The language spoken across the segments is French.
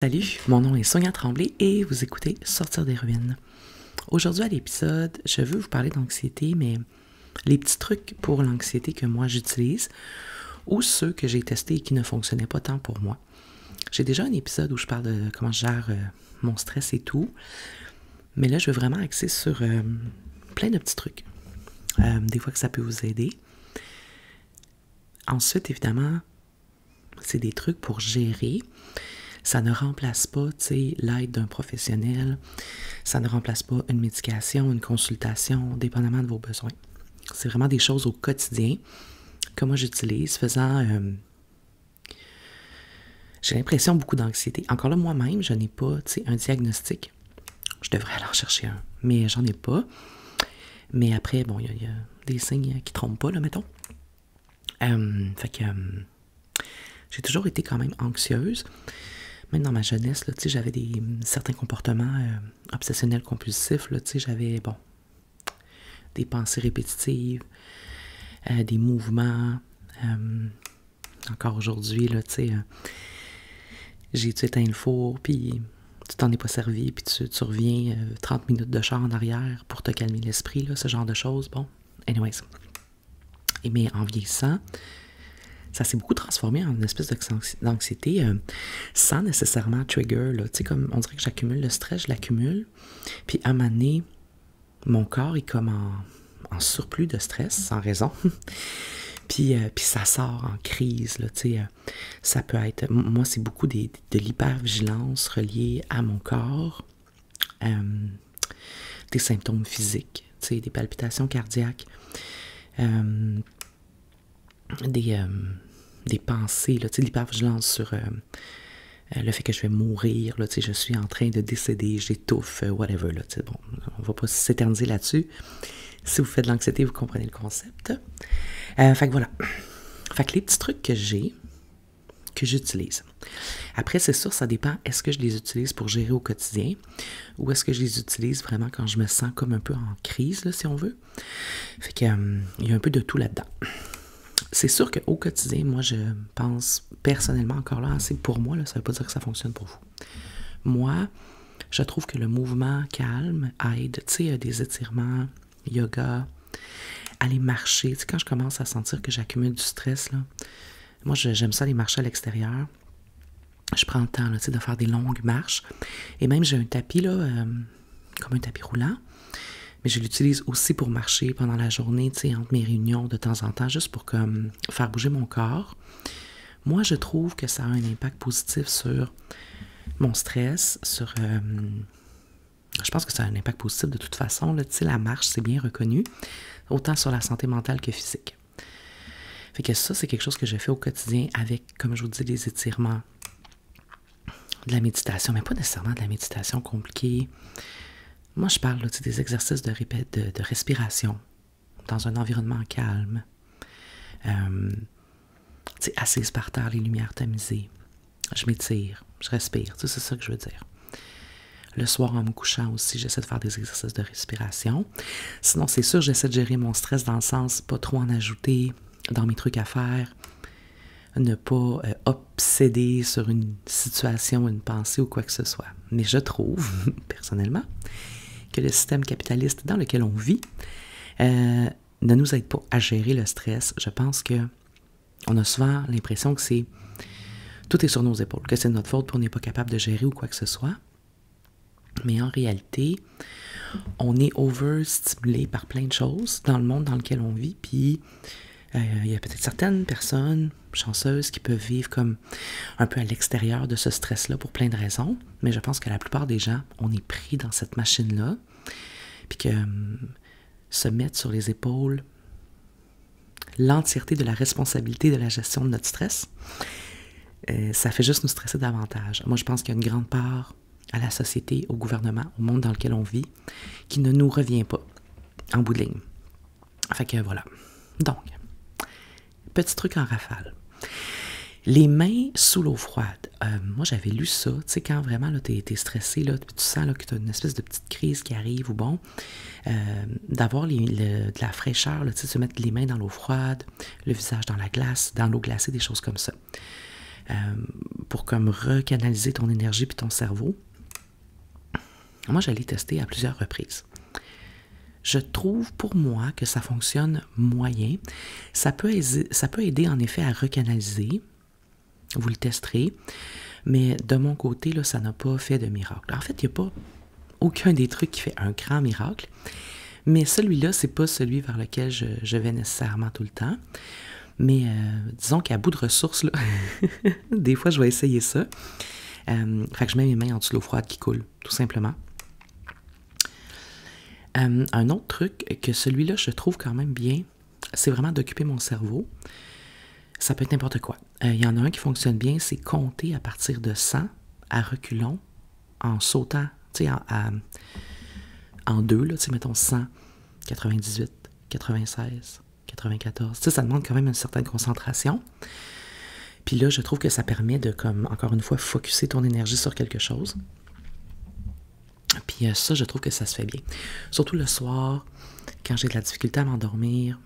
Salut, mon nom est Sonia Tremblay et vous écoutez Sortir des ruines. Aujourd'hui à l'épisode, je veux vous parler d'anxiété, mais les petits trucs pour l'anxiété que moi j'utilise ou ceux que j'ai testés et qui ne fonctionnaient pas tant pour moi. J'ai déjà un épisode où je parle de comment je gère mon stress et tout, mais là je veux vraiment axer sur plein de petits trucs. Des fois que ça peut vous aider. Ensuite, évidemment, c'est des trucs pour gérer. Ça ne remplace pas, tu sais, l'aide d'un professionnel. Ça ne remplace pas une médication, une consultation, dépendamment de vos besoins. C'est vraiment des choses au quotidien que moi j'utilise, faisant... j'ai l'impression beaucoup d'anxiété. Encore là, moi-même, je n'ai pas, tu sais, un diagnostic. Je devrais aller en chercher un, mais j'en ai pas. Mais après, bon, il y a des signes qui trompent pas, là, mettons. J'ai toujours été quand même anxieuse. Même dans ma jeunesse, là, j'avais certains comportements obsessionnels compulsifs. Là, j'avais, bon, des pensées répétitives, des mouvements. Encore aujourd'hui, là, j'ai éteint le four, puis tu t'en es pas servi, puis tu reviens 30 minutes de char en arrière pour te calmer l'esprit, là, ce genre de choses. Bon, anyways. Mais en vieillissant, ça s'est beaucoup transformé en une espèce d'anxiété sans nécessairement trigger. Là. Tu sais, comme on dirait que j'accumule le stress, je l'accumule. Puis à un moment donné, mon corps est comme en surplus de stress, sans raison. puis ça sort en crise. Là, tu sais, ça peut être... Moi, c'est beaucoup de l'hypervigilance reliée à mon corps. Des symptômes physiques, tu sais, des palpitations cardiaques. Des pensées, là, l'hypervigilance sur le fait que je vais mourir, là, je suis en train de décéder, j'étouffe, whatever. Là, bon, on va pas s'éterniser là-dessus. Si vous faites de l'anxiété, vous comprenez le concept. Fait que voilà. Fait que les petits trucs que j'utilise. Après, c'est sûr, ça dépend. Est-ce que je les utilise pour gérer au quotidien ou est-ce que je les utilise vraiment quand je me sens comme un peu en crise, là, si on veut. Fait que, il y a un peu de tout là-dedans. C'est sûr qu'au quotidien, moi, je pense personnellement, encore là, c'est pour moi, là, ça ne veut pas dire que ça fonctionne pour vous. Moi, je trouve que le mouvement calme aide, tu sais, des étirements, yoga, aller marcher. Tu sais, quand je commence à sentir que j'accumule du stress, là, moi, j'aime ça aller marcher à l'extérieur. Je prends le temps, là, tu sais, de faire des longues marches. Et même, j'ai un tapis, là, comme un tapis roulant. Mais je l'utilise aussi pour marcher pendant la journée, tu sais, entre mes réunions de temps en temps, juste pour comme faire bouger mon corps. Moi, je trouve que ça a un impact positif sur mon stress, sur... je pense que ça a un impact positif de toute façon. Tu sais, la marche, c'est bien reconnu, autant sur la santé mentale que physique. Fait que ça, c'est quelque chose que je fais au quotidien avec, comme je vous dis, des étirements, de la méditation, mais pas nécessairement de la méditation compliquée. Moi, je parle là, des exercices de respiration dans un environnement calme. Assise par terre, les lumières tamisées. Je m'étire, je respire. C'est ça que je veux dire. Le soir, en me couchant aussi, j'essaie de faire des exercices de respiration. Sinon, c'est sûr, j'essaie de gérer mon stress dans le sens pas trop en ajouter dans mes trucs à faire. Ne pas obséder sur une situation, une pensée ou quoi que ce soit. Mais je trouve, personnellement, que le système capitaliste dans lequel on vit ne nous aide pas à gérer le stress. Je pense que on a souvent l'impression que tout est sur nos épaules, que c'est notre faute pour qu'on n'est pas capable de gérer ou quoi que ce soit. Mais en réalité, on est overstimulé par plein de choses dans le monde dans lequel on vit, puis il y a peut-être certaines personnes chanceuses qui peuvent vivre comme un peu à l'extérieur de ce stress-là pour plein de raisons, mais je pense que la plupart des gens, on est pris dans cette machine-là, puis que se mettre sur les épaules l'entièreté de la responsabilité de la gestion de notre stress, ça fait juste nous stresser davantage. Moi, je pense qu'il y a une grande part à la société, au gouvernement, au monde dans lequel on vit, qui ne nous revient pas, en bout de ligne. Fait que voilà. Donc, petit truc en rafale. Les mains sous l'eau froide. Moi, j'avais lu ça. Tu sais, quand vraiment t'es stressé, là, tu sens là, que tu as une espèce de petite crise qui arrive ou bon, d'avoir de la fraîcheur, là, tu sais, se mettre les mains dans l'eau froide, le visage dans la glace, dans l'eau glacée, des choses comme ça. pour comme recanaliser ton énergie puis ton cerveau. Moi, je l'ai testé à plusieurs reprises. Je trouve pour moi que ça fonctionne moyen. Ça peut aider en effet à recanaliser. Vous le testerez. Mais de mon côté, là, ça n'a pas fait de miracle. En fait, il n'y a pas aucun des trucs qui fait un grand miracle. Mais celui-là, c'est pas celui vers lequel je vais nécessairement tout le temps. Mais disons qu'à bout de ressources, là, des fois, je vais essayer ça. Fait que je mets mes mains en dessous de l'eau froide qui coule, tout simplement. Un autre truc que celui-là, je trouve quand même bien, c'est vraiment d'occuper mon cerveau. Ça peut être n'importe quoi. Il y en a un qui fonctionne bien, c'est compter à partir de 100 à reculons en sautant, tu sais, en deux, là, tu sais, mettons 100, 98, 96, 94. Tu sais, ça demande quand même une certaine concentration. Puis là, je trouve que ça permet de, comme, encore une fois, focusser ton énergie sur quelque chose. Puis ça, je trouve que ça se fait bien. Surtout le soir, quand j'ai de la difficulté à m'endormir,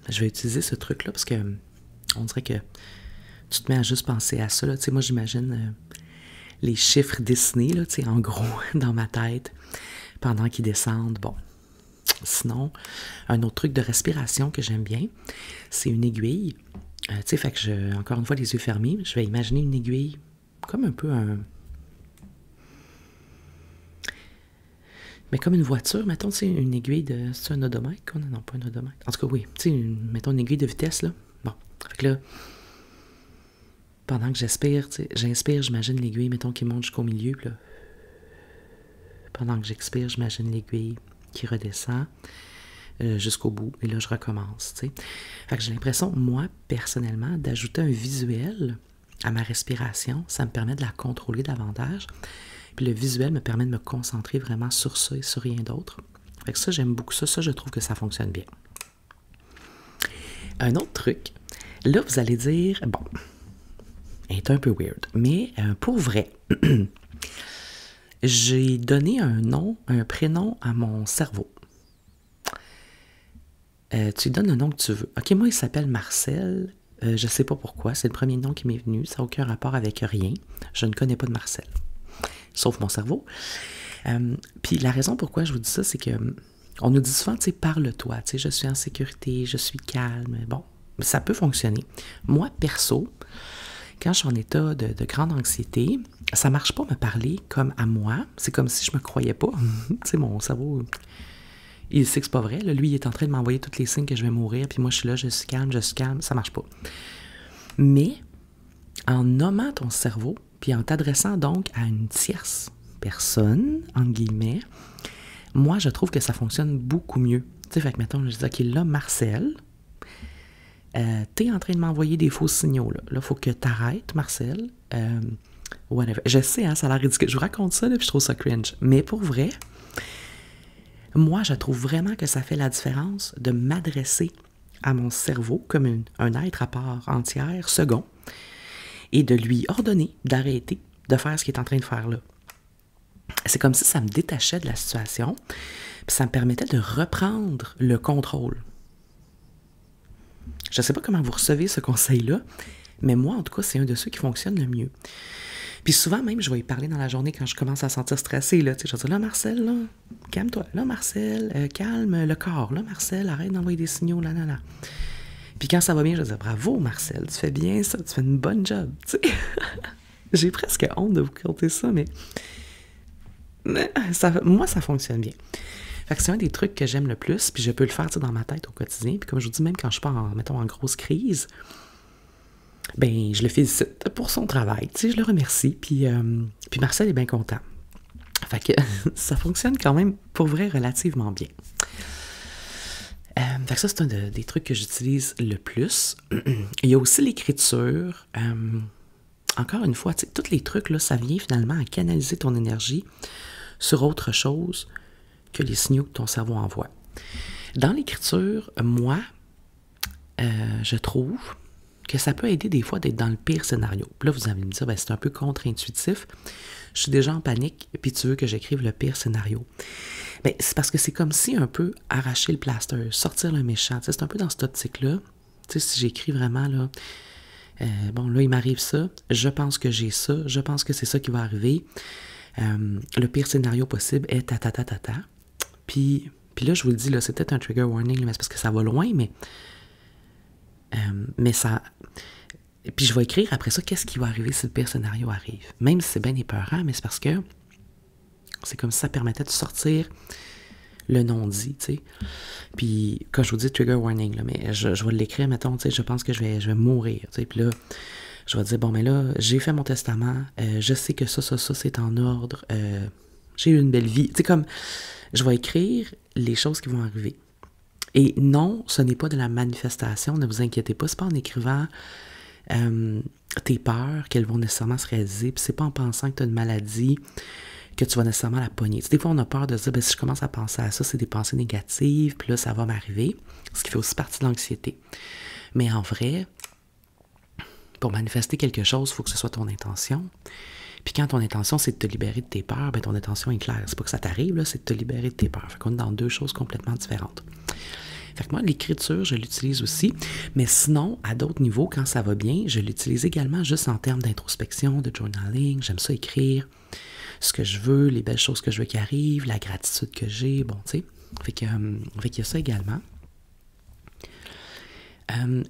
je vais utiliser ce truc-là parce que on dirait que tu te mets à juste penser à ça. Tu sais, moi, j'imagine les chiffres dessinés, là, tu sais, en gros, dans ma tête, pendant qu'ils descendent. Bon. Sinon, un autre truc de respiration que j'aime bien, c'est une aiguille. Tu sais, fait que encore une fois, les yeux fermés, je vais imaginer une aiguille comme un peu mais comme une voiture, mettons, tu sais, une aiguille de... C'est un odomètre? Non, pas un odomètre. En tout cas, oui. Tu sais, mettons une aiguille de vitesse, là. Bon. Fait que là, pendant que j'inspire, j'imagine l'aiguille, mettons, qui monte jusqu'au milieu, puis là... Pendant que j'expire, j'imagine l'aiguille qui redescend jusqu'au bout. Et là, je recommence, tu sais. Fait que j'ai l'impression, moi, personnellement, d'ajouter un visuel à ma respiration. Ça me permet de la contrôler davantage. Puis le visuel me permet de me concentrer vraiment sur ça et sur rien d'autre. Fait que ça, j'aime beaucoup ça. Ça, je trouve que ça fonctionne bien. Un autre truc, là, vous allez dire, bon, elle est un peu weird, mais pour vrai, j'ai donné un nom, un prénom à mon cerveau. Tu lui donnes le nom que tu veux. OK, moi, il s'appelle Marcel. Je ne sais pas pourquoi. C'est le premier nom qui m'est venu. Ça n'a aucun rapport avec rien. Je ne connais pas de Marcel. Sauf mon cerveau. Puis la raison pourquoi je vous dis ça, c'est que on nous dit souvent, tu sais, parle-toi, tu sais, je suis en sécurité, je suis calme. Bon, ça peut fonctionner. Moi, perso, quand je suis en état de grande anxiété, ça marche pas me parler comme à moi. C'est comme si je me croyais pas. Tu sais, mon cerveau, il sait que c'est pas vrai. Là. Lui, il est en train de m'envoyer tous les signes que je vais mourir, puis moi, je suis là, je suis calme, ça marche pas. Mais en nommant ton cerveau, puis en t'adressant donc à une tierce personne, entre guillemets, moi, je trouve que ça fonctionne beaucoup mieux. Tu sais, fait que mettons, je dis, OK, là, Marcel, t'es en train de m'envoyer des faux signaux, là. Là, il faut que t'arrêtes, Marcel. Whatever. Je sais, hein, ça a l'air ridicule. Je vous raconte ça, là, puis je trouve ça cringe. Mais pour vrai, moi, je trouve vraiment que ça fait la différence de m'adresser à mon cerveau comme un être à part entière, second, et de lui ordonner d'arrêter de faire ce qu'il est en train de faire là. C'est comme si ça me détachait de la situation, puis ça me permettait de reprendre le contrôle. Je ne sais pas comment vous recevez ce conseil-là, mais moi, en tout cas, c'est un de ceux qui fonctionne le mieux. Puis souvent, même, je vais y parler dans la journée quand je commence à sentir stressée. Là, je vais dire, là, Marcel, là, calme-toi. Là, Marcel, calme le corps. Là, Marcel, arrête d'envoyer des signaux. Là, là, là. Puis quand ça va bien, je vais dire, bravo, Marcel, tu fais bien ça, tu fais une bonne job. Tu sais. J'ai presque honte de vous compter ça, mais moi, ça fonctionne bien. Fait que c'est un des trucs que j'aime le plus, puis je peux le faire dans ma tête au quotidien. Puis comme je vous dis, même quand je suis pas en grosse crise, ben je le félicite pour son travail. Tu sais, je le remercie, puis Marcel est bien content. Fait que ça fonctionne quand même, pour vrai, relativement bien. Fait que ça, c'est un des trucs que j'utilise le plus. Il y a aussi l'écriture. Encore une fois, tous les trucs, là, ça vient finalement à canaliser ton énergie sur autre chose que les signaux que ton cerveau envoie. Dans l'écriture, moi, je trouve que ça peut aider des fois d'être dans le pire scénario. Puis là, vous allez me dire, ben, c'est un peu contre-intuitif. Je suis déjà en panique, puis tu veux que j'écrive le pire scénario. Ben, c'est parce que c'est comme si un peu arracher le plaster, sortir le méchant. C'est un peu dans cette optique-là. Tu sais, si j'écris vraiment, là, Bon, là, il m'arrive ça. Je pense que j'ai ça. Je pense que c'est ça qui va arriver. Le pire scénario possible est ta ta ta ta ta. Puis là, je vous le dis, là, c'est peut-être un trigger warning, mais c'est parce que ça va loin, mais ça... Puis je vais écrire après ça, qu'est-ce qui va arriver si le pire scénario arrive. Même si c'est bien épeurant, mais c'est parce que c'est comme si ça permettait de sortir le non-dit, tu sais. Puis quand je vous dis trigger warning, là, mais je vais l'écrire, mettons, tu sais, je pense que je vais mourir, tu sais. Puis là, je vais dire, bon, mais là, j'ai fait mon testament, je sais que ça, c'est en ordre, j'ai eu une belle vie. Tu sais, comme, je vais écrire les choses qui vont arriver. Et non, ce n'est pas de la manifestation, ne vous inquiétez pas, c'est pas en écrivant tes peurs qu'elles vont nécessairement se réaliser, puis c'est pas en pensant que tu as une maladie que tu vas nécessairement la pogner. Tu sais, des fois, on a peur de se dire, ben, si je commence à penser à ça, c'est des pensées négatives, puis là, ça va m'arriver, ce qui fait aussi partie de l'anxiété. Mais en vrai, pour manifester quelque chose, il faut que ce soit ton intention. Puis quand ton intention, c'est de te libérer de tes peurs, ben ton intention est claire. C'est pas que ça t'arrive, là, c'est de te libérer de tes peurs. Fait qu'on est dans deux choses complètement différentes. Fait que moi, l'écriture, je l'utilise aussi, mais sinon, à d'autres niveaux, quand ça va bien, je l'utilise également juste en termes d'introspection, de journaling. J'aime ça écrire ce que je veux, les belles choses que je veux qui arrivent, la gratitude que j'ai, bon, tu sais. Fait qu'il y a ça également.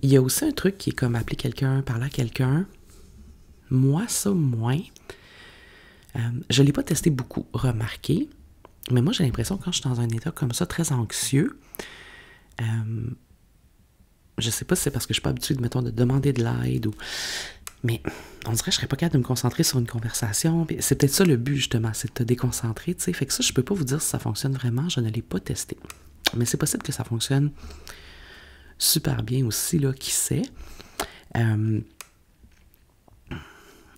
Il y a aussi un truc qui est comme appeler quelqu'un, parler à quelqu'un. Moi, ça, moins. Je ne l'ai pas testé beaucoup, remarqué, mais moi, j'ai l'impression que quand je suis dans un état comme ça, très anxieux, je sais pas si c'est parce que je suis pas habituée, mettons, de demander de l'aide, mais on dirait que je serais pas capable de me concentrer sur une conversation. C'est peut-être ça le but, justement, c'est de te déconcentrer, tu sais. Fait que ça, je peux pas vous dire si ça fonctionne vraiment, je ne l'ai pas testé. Mais c'est possible que ça fonctionne super bien aussi, là, qui sait.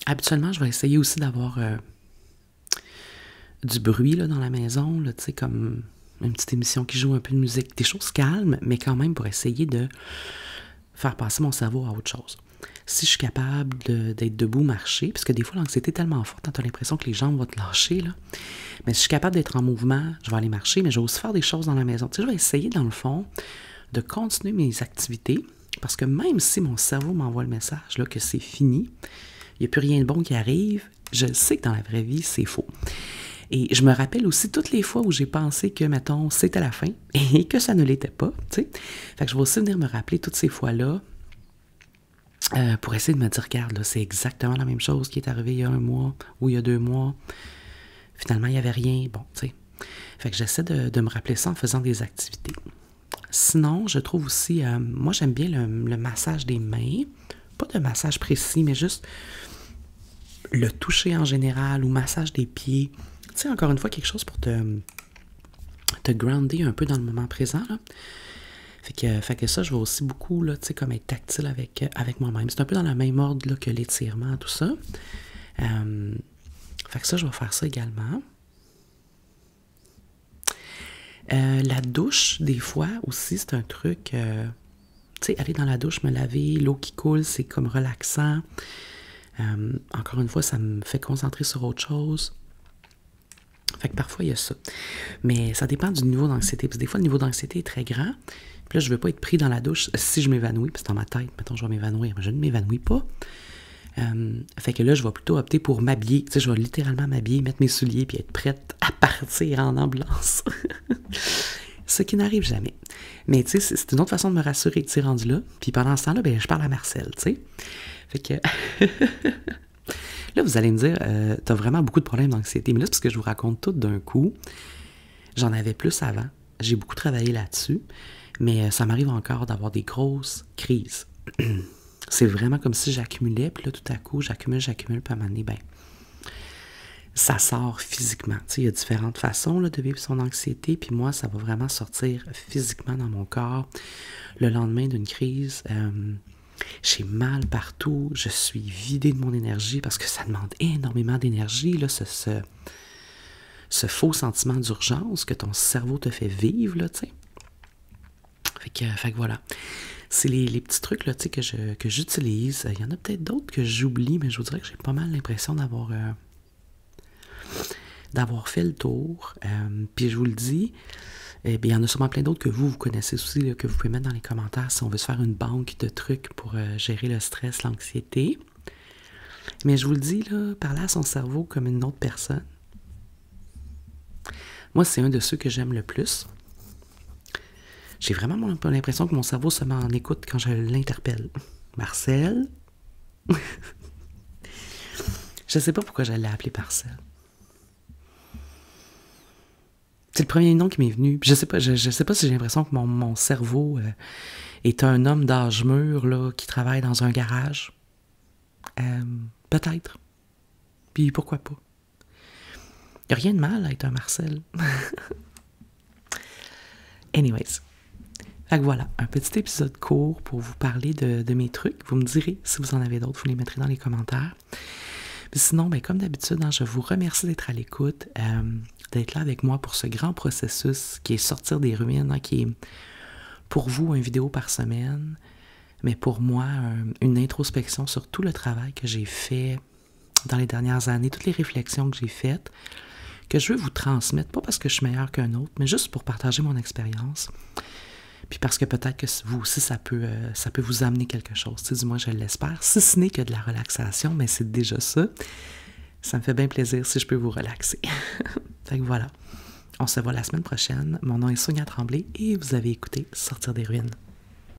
Habituellement, je vais essayer aussi d'avoir du bruit là, dans la maison, là, tu sais, comme une petite émission qui joue un peu de musique, des choses calmes, mais quand même pour essayer de faire passer mon cerveau à autre chose. Si je suis capable d'être debout, marcher, parce que des fois l'anxiété est tellement forte, tu as l'impression que les jambes vont te lâcher, là. Mais si je suis capable d'être en mouvement, je vais aller marcher, mais je vais aussi faire des choses dans la maison. Tu sais, je vais essayer, dans le fond, de continuer mes activités, parce que même si mon cerveau m'envoie le message là, que c'est fini, il n'y a plus rien de bon qui arrive, je sais que dans la vraie vie, c'est faux. Et je me rappelle aussi toutes les fois où j'ai pensé que, mettons, c'était la fin et que ça ne l'était pas, tu sais. Fait que je vais aussi venir me rappeler toutes ces fois-là pour essayer de me dire, regarde, là, c'est exactement la même chose qui est arrivée il y a 1 mois ou il y a 2 mois. Finalement, il n'y avait rien. Bon, tu sais. Fait que j'essaie de me rappeler ça en faisant des activités. Sinon, je trouve aussi, moi, j'aime bien le massage des mains. Pas de massage précis, mais juste le toucher en général ou massage des pieds. Tu sais, encore une fois, quelque chose pour te grounder un peu dans le moment présent, là. Fait que ça, je vais aussi beaucoup, là, tu sais, comme être tactile avec moi-même. C'est un peu dans la même ordre là, que l'étirement, tout ça. Fait que ça, je vais faire ça également. La douche, des fois, aussi, c'est un truc... tu sais, aller dans la douche, me laver, l'eau qui coule, c'est comme relaxant. Encore une fois, ça me fait concentrer sur autre chose. Fait que parfois, il y a ça. Mais ça dépend du niveau d'anxiété. Parce que des fois, le niveau d'anxiété est très grand. Puis là, je ne veux pas être pris dans la douche si je m'évanouis. Puis c'est dans ma tête, mettons, je vais m'évanouir. Mais je ne m'évanouis pas. Fait que là, je vais plutôt opter pour m'habiller. Tu sais, je vais littéralement m'habiller, mettre mes souliers, puis être prête à partir en ambulance. Ce qui n'arrive jamais. Mais tu sais, c'est une autre façon de me rassurer que tu es rendu là. Puis pendant ce temps-là, ben, je parle à Marcel, tu sais. Fait que... Là, vous allez me dire, t'as vraiment beaucoup de problèmes d'anxiété. Mais là, c'est parce que je vous raconte tout d'un coup. J'en avais plus avant. J'ai beaucoup travaillé là-dessus. Mais ça m'arrive encore d'avoir des grosses crises. C'est vraiment comme si j'accumulais. Puis là, tout à coup, j'accumule. Puis à un moment donné, ben, ça sort physiquement. Tu sais, il y a différentes façons là, de vivre son anxiété. Puis moi, ça va vraiment sortir physiquement dans mon corps. Le lendemain d'une crise... j'ai mal partout, je suis vidée de mon énergie parce que ça demande énormément d'énergie, là, ce faux sentiment d'urgence que ton cerveau te fait vivre, là, tu sais. Fait que voilà. C'est les petits trucs, là, tu sais, que j'utilise. Il y en a peut-être d'autres que j'oublie, mais je vous dirais que j'ai pas mal l'impression d'avoir fait le tour. Puis je vous le dis, Eh bien, il y en a sûrement plein d'autres que vous connaissez aussi, là, que vous pouvez mettre dans les commentaires si on veut se faire une banque de trucs pour gérer le stress, l'anxiété. Mais je vous le dis, là, parler à son cerveau comme une autre personne, moi, c'est un de ceux que j'aime le plus. J'ai vraiment l'impression que mon cerveau se met en écoute quand je l'interpelle. Marcel? Je sais pas pourquoi je l'ai appelé Marcel. C'est le premier nom qui m'est venu. Je sais pas si j'ai l'impression que mon cerveau est un homme d'âge mûr là, qui travaille dans un garage. Peut-être. Puis pourquoi pas? Il n'y a rien de mal à être un Marcel. Anyways. Fait que voilà, un petit épisode court pour vous parler de mes trucs. Vous me direz si vous en avez d'autres, vous les mettrez dans les commentaires. Puis sinon, ben, comme d'habitude, hein, je vous remercie d'être à l'écoute, d'être là avec moi pour ce grand processus qui est sortir des ruines, hein, qui est pour vous une vidéo par semaine, mais pour moi, une introspection sur tout le travail que j'ai fait dans les dernières années, toutes les réflexions que j'ai faites, que je veux vous transmettre, pas parce que je suis meilleure qu'un autre, mais juste pour partager mon expérience. Puis parce que peut-être que vous aussi, ça peut vous amener quelque chose. Tu sais, du moins, je l'espère. Si ce n'est que de la relaxation, mais c'est déjà ça. Ça me fait bien plaisir si je peux vous relaxer. Fait que voilà. On se voit la semaine prochaine. Mon nom est Sonia Tremblay et vous avez écouté Sortir des ruines.